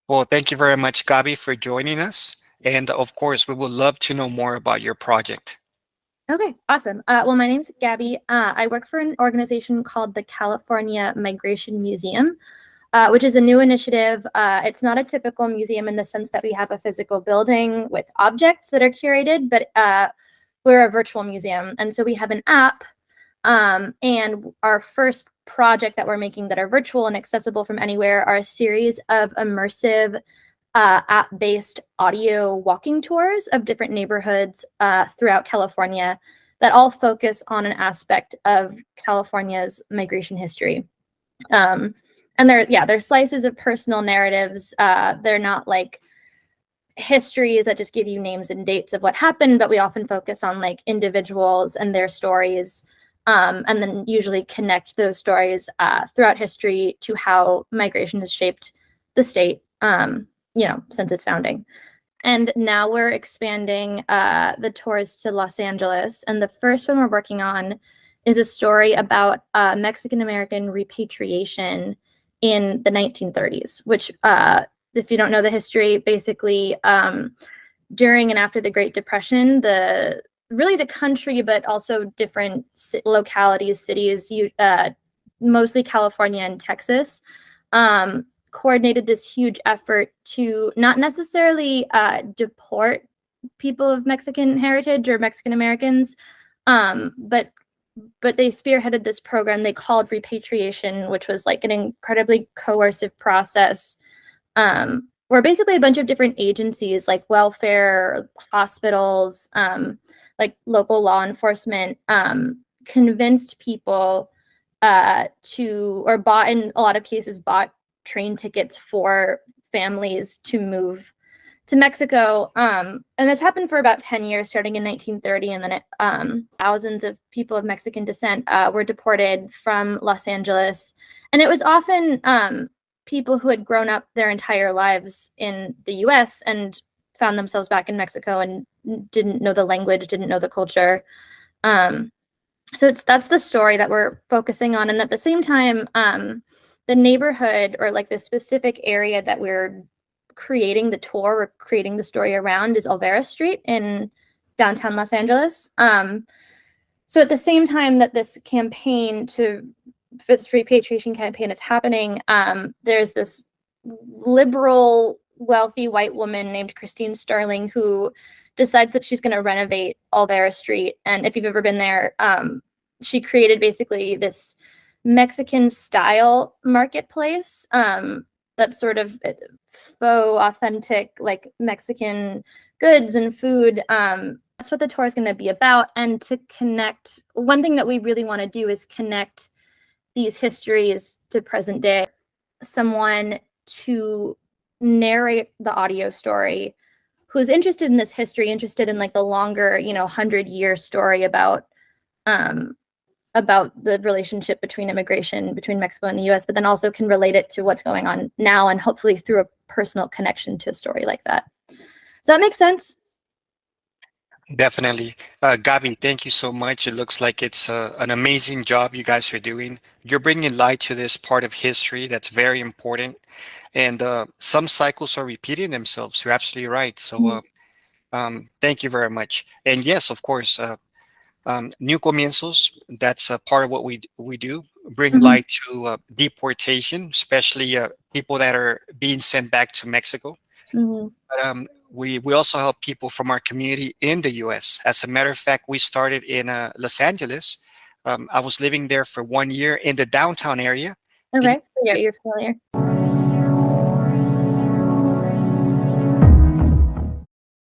Well, thank you very much, Gabi, for joining us. And of course, we would love to know more about your project. Okay, awesome. Well, my name's Gabby. I work for an organization called the California Migration Museum, which is a new initiative. It's not a typical museum in the sense that we have a physical building with objects that are curated, but we're a virtual museum. And so we have an app. And our first project that we're making that are virtual and accessible from anywhere are a series of immersive app-based audio walking tours of different neighborhoods throughout California that all focus on an aspect of California's migration history. And they're slices of personal narratives. They're not like histories that just give you names and dates of what happened, but we often focus on like individuals and their stories, and then usually connect those stories throughout history to how migration has shaped the state, since its founding. And now we're expanding the tours to Los Angeles. And the first one we're working on is a story about Mexican-American repatriation in the 1930s, which, if you don't know the history, basically during and after the Great Depression, the country, but also different localities, cities, mostly California and Texas, coordinated this huge effort to not necessarily deport people of Mexican heritage or Mexican Americans, but they spearheaded this program they called repatriation, which was like an incredibly coercive process, where basically a bunch of different agencies like welfare, hospitals, like local law enforcement, convinced people or bought, in a lot of cases, bought train tickets for families to move to Mexico. And this happened for about 10 years, starting in 1930. And then thousands of people of Mexican descent were deported from Los Angeles. And it was often people who had grown up their entire lives in the US and found themselves back in Mexico and didn't know the language, didn't know the culture. So that's the story that we're focusing on. And at the same time, the neighborhood, or like the specific area that we're creating the tour, we're creating the story around, is Olvera Street in downtown Los Angeles. So at the same time that this repatriation campaign is happening, there's this liberal, wealthy white woman named Christine Sterling who decides that she's going to renovate Olvera Street. And if you've ever been there, she created basically this Mexican style marketplace that's sort of faux authentic, like Mexican goods and food. That's what the tour is going to be about. And to connect, one thing that we really want to do is connect these histories to present day, someone to narrate the audio story who's interested in this history, interested in like the longer, 100-year story about the relationship between immigration between Mexico and the US, but then also can relate it to what's going on now, and hopefully through a personal connection to a story like that. Does that make sense? Definitely. Gabi, thank you so much. It looks like it's an amazing job you guys are doing. You're bringing light to this part of history that's very important. And some cycles are repeating themselves. You're absolutely right. So thank you very much. And yes, of course, New Comienzos, that's a part of what we do, bring light to deportation, especially people that are being sent back to Mexico. But we also help people from our community in the U.S. As a matter of fact, we started in Los Angeles. I was living there for 1 year in the downtown area. Okay, yeah, you're familiar.